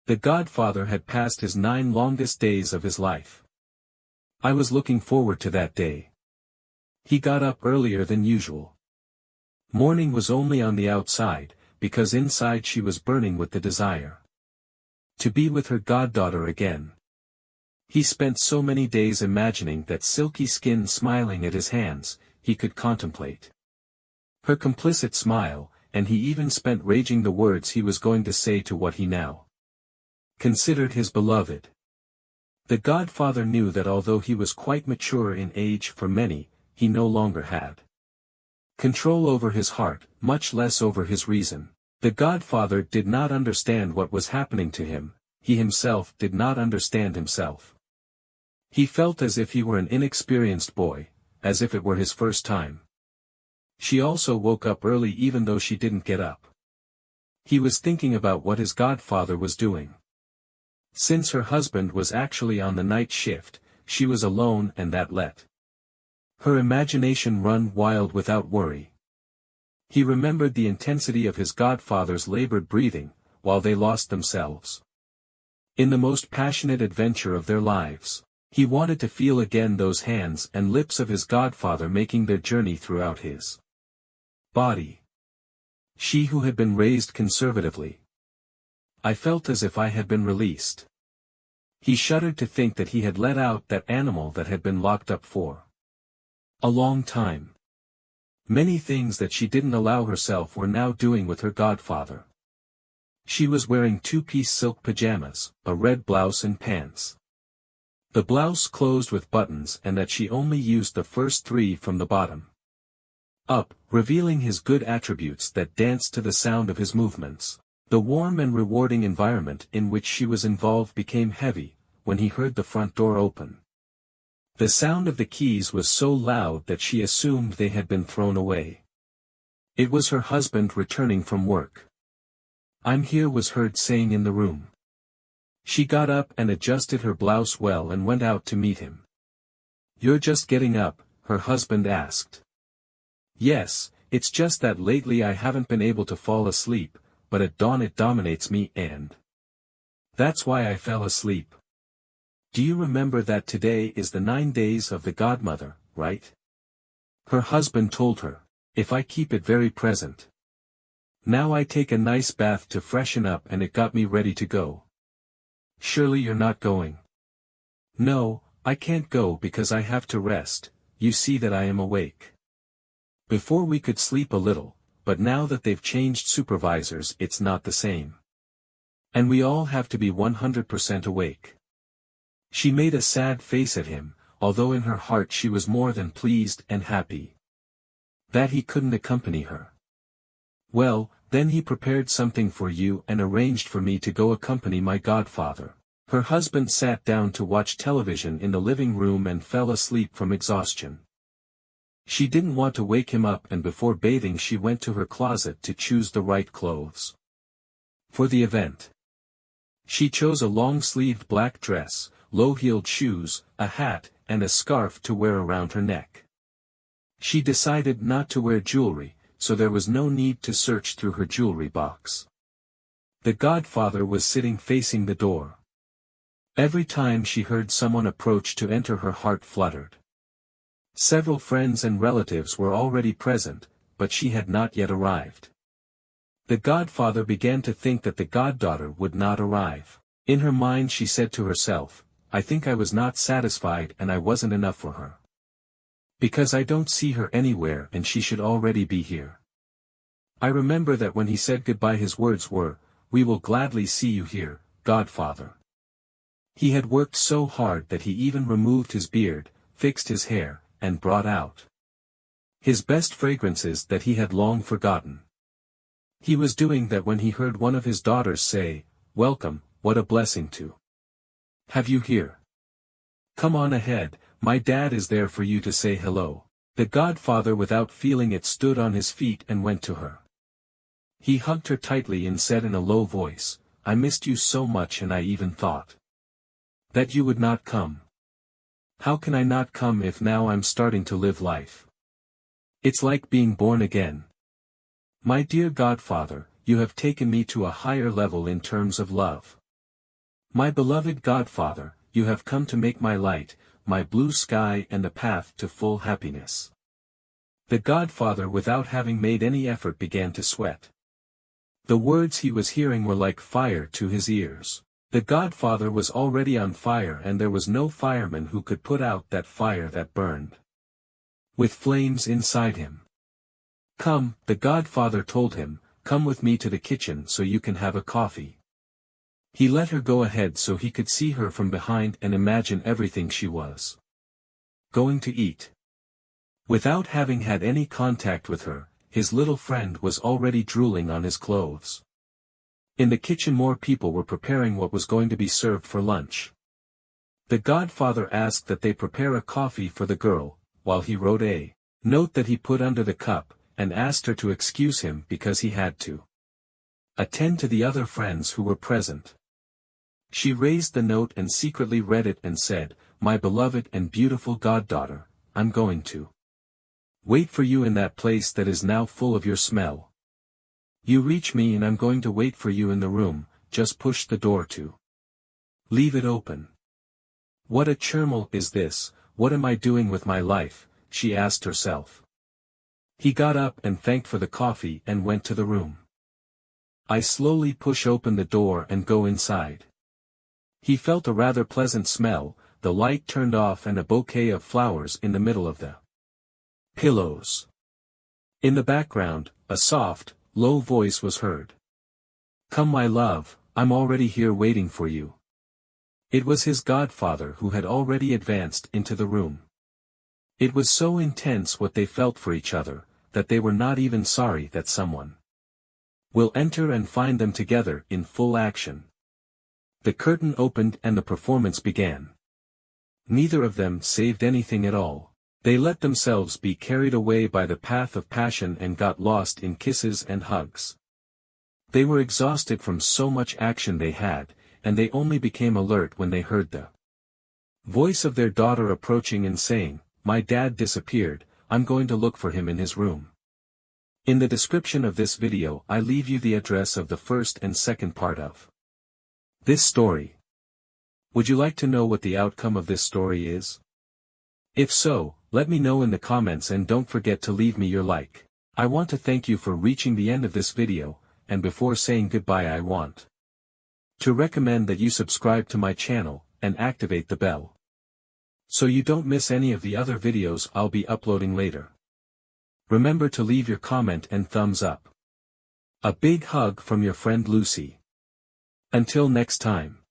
The godfather had passed his 9 longest days of his life. I was looking forward to that day. He got up earlier than usual. Morning was only on the outside, because inside she was burning with the desire to be with her goddaughter again. He spent so many days imagining that silky skin smiling at his hands, he could contemplate her complicit smile, and he even spent raging the words he was going to say to what he now considered his beloved. The godfather knew that although he was quite mature in age for many, he no longer had control over his heart, much less over his reason. The godfather did not understand what was happening to him, he himself did not understand himself. He felt as if he were an inexperienced boy, as if it were his first time. She also woke up early even though she didn't get up. He was thinking about what his godfather was doing. Since her husband was actually on the night shift, she was alone and that let her imagination run wild without worry. He remembered the intensity of his godfather's labored breathing, while they lost themselves in the most passionate adventure of their lives. He wanted to feel again those hands and lips of his godfather making their journey throughout his body. She who had been raised conservatively. I felt as if I had been released. He shuddered to think that he had let out that animal that had been locked up for a long time. Many things that she didn't allow herself were now doing with her godfather. She was wearing 2-piece silk pajamas, a red blouse and pants. The blouse closed with buttons and that she only used the first 3 from the bottom up, revealing his good attributes that danced to the sound of his movements. The warm and rewarding environment in which she was involved became heavy, when he heard the front door open. The sound of the keys was so loud that she assumed they had been thrown away. It was her husband returning from work. "I'm here," was heard saying in the room. She got up and adjusted her blouse well and went out to meet him. "You're just getting up?" her husband asked. "Yes, it's just that lately I haven't been able to fall asleep, but at dawn it dominates me and that's why I fell asleep. Do you remember that today is the 9 days of the godmother, right?" Her husband told her. "If I keep it very present. Now I take a nice bath to freshen up and it got me ready to go." "Surely you're not going?" "No, I can't go because I have to rest, you see that I am awake. Before we could sleep a little, but now that they've changed supervisors it's not the same. And we all have to be 100% awake." She made a sad face at him, although in her heart she was more than pleased and happy that he couldn't accompany her. "Well, then he prepared something for you and arranged for me to go accompany my godfather." Her husband sat down to watch television in the living room and fell asleep from exhaustion. She didn't want to wake him up and before bathing she went to her closet to choose the right clothes for the event. She chose a long-sleeved black dress, low-heeled shoes, a hat, and a scarf to wear around her neck. She decided not to wear jewelry, so there was no need to search through her jewelry box. The godfather was sitting facing the door. Every time she heard someone approach to enter her heart fluttered. Several friends and relatives were already present, but she had not yet arrived. The godfather began to think that the goddaughter would not arrive. In her mind she said to herself, "I think I was not satisfied and I wasn't enough for her. Because I don't see her anywhere and she should already be here. I remember that when he said goodbye his words were, 'We will gladly see you here, godfather.' He had worked so hard that he even removed his beard, fixed his hair, and brought out his best fragrances that he had long forgotten. He was doing that when he heard one of his daughters say, 'Welcome, what a blessing to have you here. Come on ahead, my dad is there for you to say hello.' The godfather without feeling it stood on his feet and went to her. He hugged her tightly and said in a low voice, 'I missed you so much and I even thought that you would not come. How can I not come if now I'm starting to live life? It's like being born again. My dear godfather, you have taken me to a higher level in terms of love. My beloved godfather, you have come to make my light, my blue sky and the path to full happiness. The godfather, without having made any effort, began to sweat. The words he was hearing were like fire to his ears. The godfather was already on fire, and there was no fireman who could put out that fire that burned with flames inside him. Come, the godfather told him, come with me to the kitchen so you can have a coffee. He let her go ahead so he could see her from behind and imagine everything she was going to eat. Without having had any contact with her, his little friend was already drooling on his clothes. In the kitchen more people were preparing what was going to be served for lunch. The godfather asked that they prepare a coffee for the girl, while he wrote a note that he put under the cup, and asked her to excuse him because he had to attend to the other friends who were present. She raised the note and secretly read it and said, "My beloved and beautiful goddaughter, I'm going to wait for you in that place that is now full of your smell. You reach me and I'm going to wait for you in the room, just push the door to leave it open." What a churmel is this, what am I doing with my life, she asked herself. He got up and thanked for the coffee and went to the room. I slowly push open the door and go inside. He felt a rather pleasant smell, the light turned off and a bouquet of flowers in the middle of the pillows. In the background, a soft, low voice was heard. "Come my love, I'm already here waiting for you." It was his godfather who had already advanced into the room. It was so intense what they felt for each other, that they were not even sorry that someone will enter and find them together in full action. The curtain opened and the performance began. Neither of them saved anything at all. They let themselves be carried away by the path of passion and got lost in kisses and hugs. They were exhausted from so much action they had, and they only became alert when they heard the voice of their daughter approaching and saying, "My dad disappeared, I'm going to look for him in his room." In the description of this video I leave you the address of the first and second part of this story. Would you like to know what the outcome of this story is? If so, let me know in the comments and don't forget to leave me your like. I want to thank you for reaching the end of this video, and before saying goodbye I want to recommend that you subscribe to my channel, and activate the bell, so you don't miss any of the other videos I'll be uploading later. Remember to leave your comment and thumbs up. A big hug from your friend Lucy. Until next time.